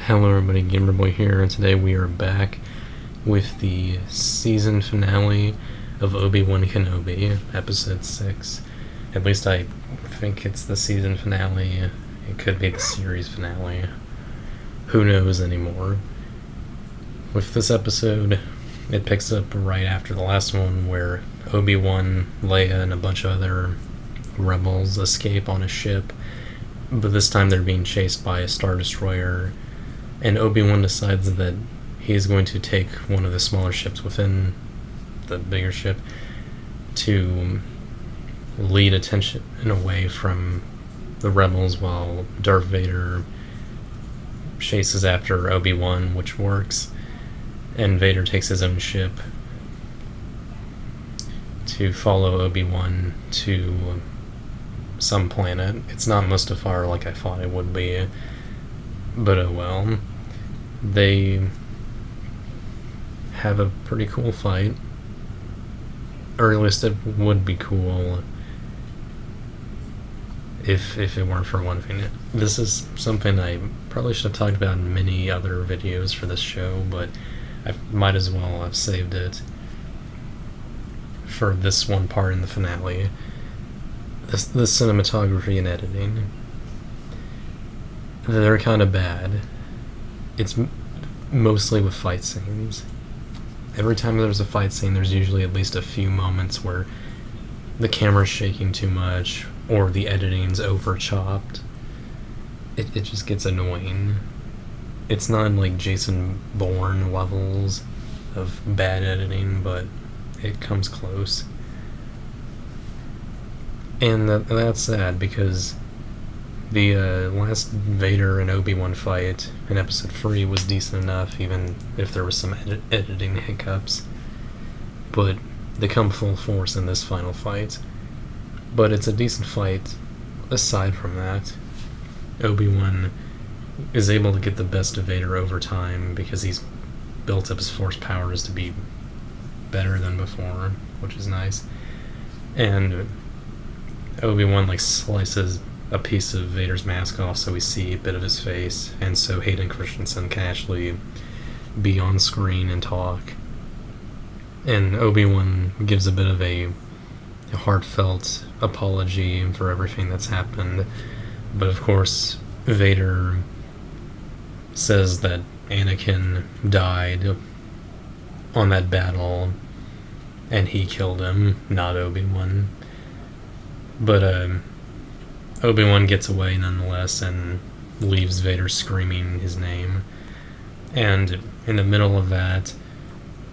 Hello everybody, Gamerboy here, and today we are back with the season finale of Obi-Wan Kenobi, episode 6. At least I think it's the season finale. It could be the series finale. Who knows anymore. With this episode, it picks up right after the last one where Obi-Wan, Leia, and a bunch of other rebels escape on a ship, but this time they're being chased by a Star Destroyer. And Obi-Wan decides that he's going to take one of the smaller ships within the bigger ship to lead attention away from the rebels while Darth Vader chases after Obi-Wan, which works. And Vader takes his own ship to follow Obi-Wan to some planet. It's not Mustafar like I thought it would be. But oh well. They have a pretty cool fight. Or at least it would be cool if it weren't for one thing. This is something I probably should have talked about in many other videos for this show, but I might as well have saved it for this one part in the finale. The cinematography and editing. They're kind of bad. It's mostly with fight scenes. Every time there's a fight scene, there's usually at least a few moments where the camera's shaking too much or the editing's over chopped. It just gets annoying. It's not like Jason Bourne levels of bad editing, but it comes close. And that's sad because the last Vader and Obi-Wan fight in episode 3 was decent enough, even if there was some editing hiccups. But they come full force in this final fight. But it's a decent fight aside from that. Obi-Wan is able to get the best of Vader over time because he's built up his force powers to be better than before, which is nice. And Obi-Wan slices a piece of Vader's mask off so we see a bit of his face, and so Hayden Christensen can actually be on screen and talk. And Obi-Wan gives a bit of a heartfelt apology for everything that's happened, but of course Vader says that Anakin died on that battle and he killed him, not Obi-Wan. But Obi-Wan gets away nonetheless and leaves Vader screaming his name. And in the middle of that,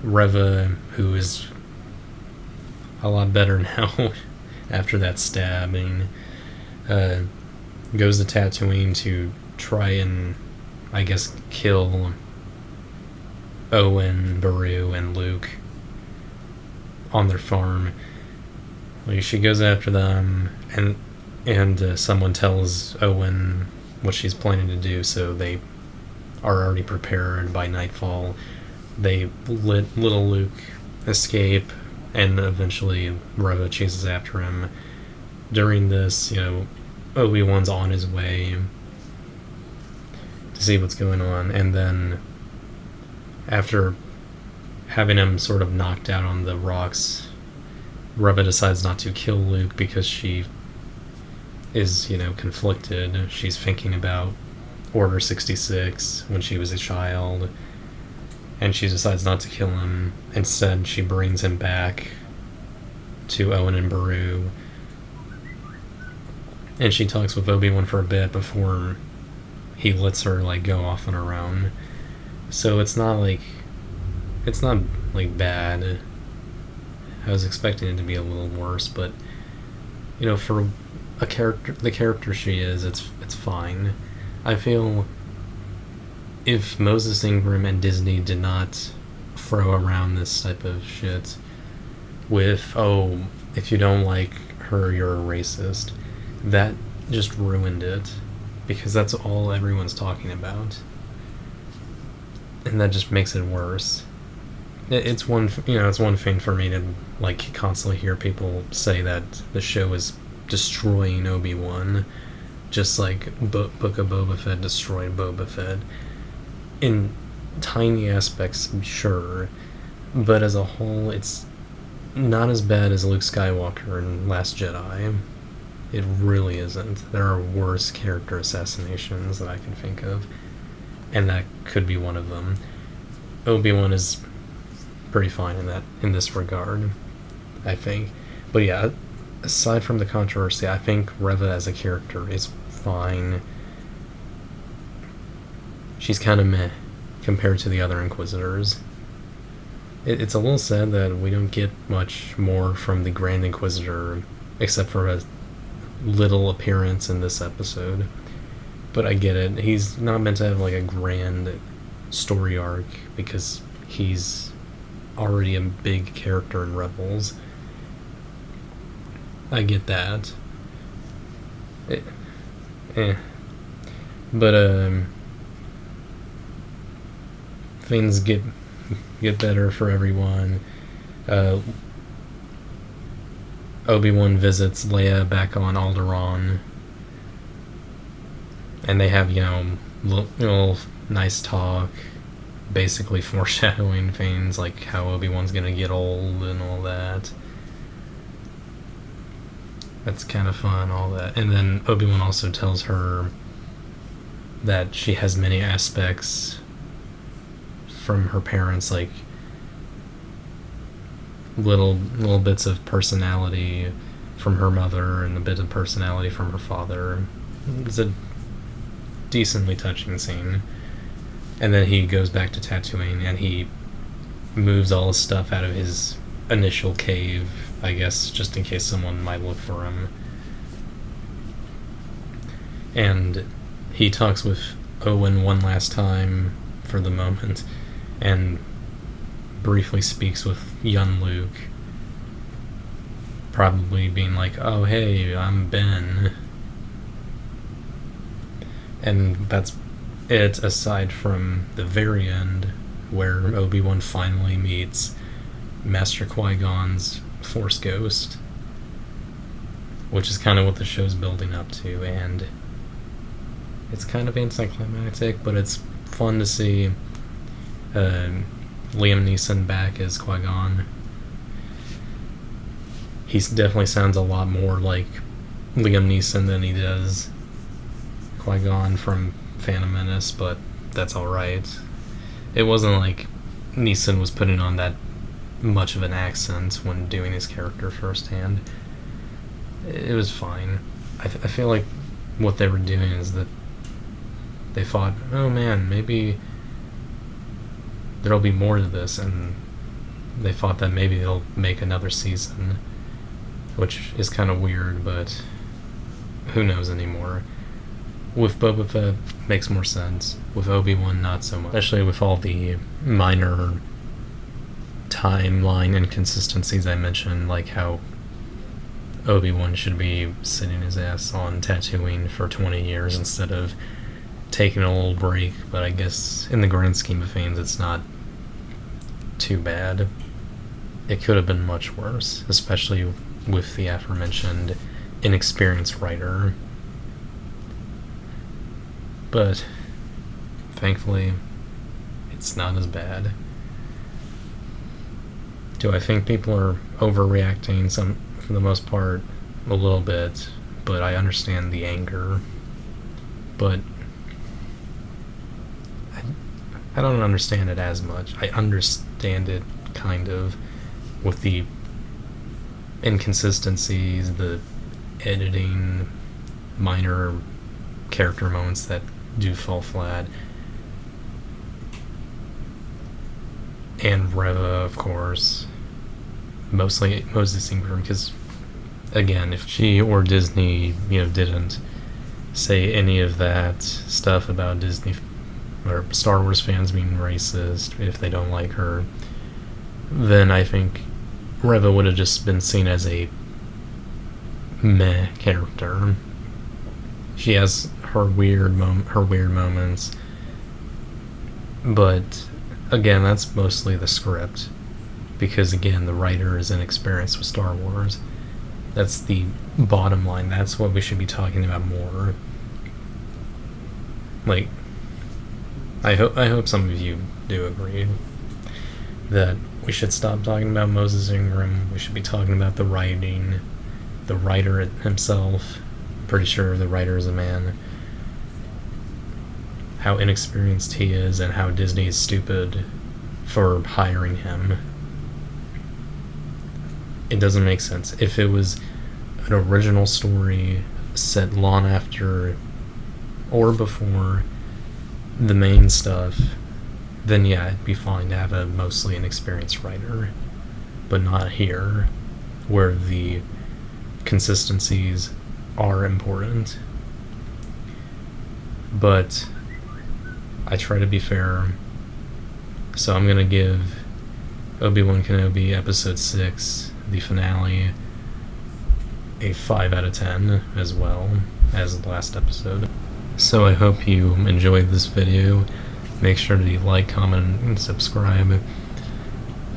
Reva, who is a lot better now after that stabbing, goes to Tatooine to try and, I guess, kill Owen, Beru, and Luke on their farm. She goes after them, and someone tells Owen what she's planning to do, so they are already prepared by nightfall. They let little Luke escape, and eventually Reva chases after him. During this, Obi-Wan's on his way to see what's going on, and then after having him sort of knocked out on the rocks, Reva decides not to kill Luke because she is, conflicted. She's thinking about Order 66 when she was a child, and she decides not to kill him. Instead, she brings him back to Owen and Beru, and she talks with Obi-Wan for a bit before he lets her, go off on her own. So it's not bad. I was expecting it to be a little worse, but for the character she is, it's fine. I feel if Moses Ingram and Disney did not throw around this type of shit with, oh, if you don't like her, you're a racist, that just ruined it, because that's all everyone's talking about, and that just makes it worse. It's one thing for me to constantly hear people say that the show is destroying Obi-Wan, just like Book of Boba Fett destroyed Boba Fett. in tiny aspects, sure, but as a whole, it's not as bad as Luke Skywalker in Last Jedi. It really isn't. There are worse character assassinations that I can think of, and that could be one of them. Obi-Wan is pretty fine in this regard, I think. But yeah, aside from the controversy, I think Reva as a character is fine. She's kind of meh compared to the other Inquisitors. It's a little sad that we don't get much more from the Grand Inquisitor, except for a little appearance in this episode. But I get it. He's not meant to have like a grand story arc because he's already a big character in Rebels. I get that. But things get better for everyone. Obi-Wan visits Leia back on Alderaan, and they have little nice talk, basically foreshadowing things like how Obi-Wan's gonna get old and all that. That's kind of fun, all that. And then Obi-Wan also tells her that she has many aspects from her parents, like little bits of personality from her mother and a bit of personality from her father. It's a decently touching scene. And then he goes back to Tatooine and he moves all his stuff out of his initial cave, I guess, just in case someone might look for him. And he talks with Owen one last time for the moment and briefly speaks with young Luke, probably being like, "Oh hey, I'm Ben." And that's it, aside from the very end where Obi-Wan finally meets Master Qui-Gon's Force Ghost, which is kind of what the show's building up to, and it's kind of anticlimactic, but it's fun to see Liam Neeson back as Qui-Gon. He definitely sounds a lot more like Liam Neeson than he does Qui-Gon from Phantom Menace, but that's alright. It wasn't like Neeson was putting on that much of an accent when doing his character firsthand. It was fine. I feel like what they were doing is that they thought, oh man, maybe there'll be more to this, and they thought that maybe they'll make another season, which is kind of weird, but who knows anymore. With Boba Fett, makes more sense. With Obi-Wan, not so much. Especially with all the minor timeline inconsistencies I mentioned, like how Obi-Wan should be sitting his ass on Tatooine for 20 years instead of taking a little break, but I guess in the grand scheme of things it's not too bad. It could have been much worse, especially with the aforementioned inexperienced writer. But thankfully it's not as bad. Do I think people are overreacting? For the most part, a little bit, but I understand the anger. But I don't understand it as much. I understand it kind of with the inconsistencies, the editing, minor character moments that do fall flat, and Reva, of course, mostly singular, because again, if she or Disney, didn't say any of that stuff about Disney or Star Wars fans being racist if they don't like her, then I think Reva would have just been seen as a meh character. She has her weird moments, but again, that's mostly the script, because again, the writer is inexperienced with Star Wars. That's the bottom line. That's what we should be talking about more. Like, I hope some of you do agree that we should stop talking about Moses Ingram. We should be talking about the writing, the writer himself. I'm pretty sure the writer is a man. How inexperienced he is, and how Disney is stupid for hiring him. It doesn't make sense. If it was an original story set long after or before the main stuff, then yeah, it'd be fine to have a mostly inexperienced writer. But not here, where the consistencies are important. But I try to be fair, so I'm gonna give Obi-Wan Kenobi Episode 6, the finale, a 5 out of 10 as well as the last episode. So I hope you enjoyed this video. Make sure to like, comment, and subscribe,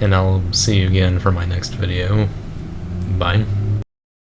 and I'll see you again for my next video. Bye.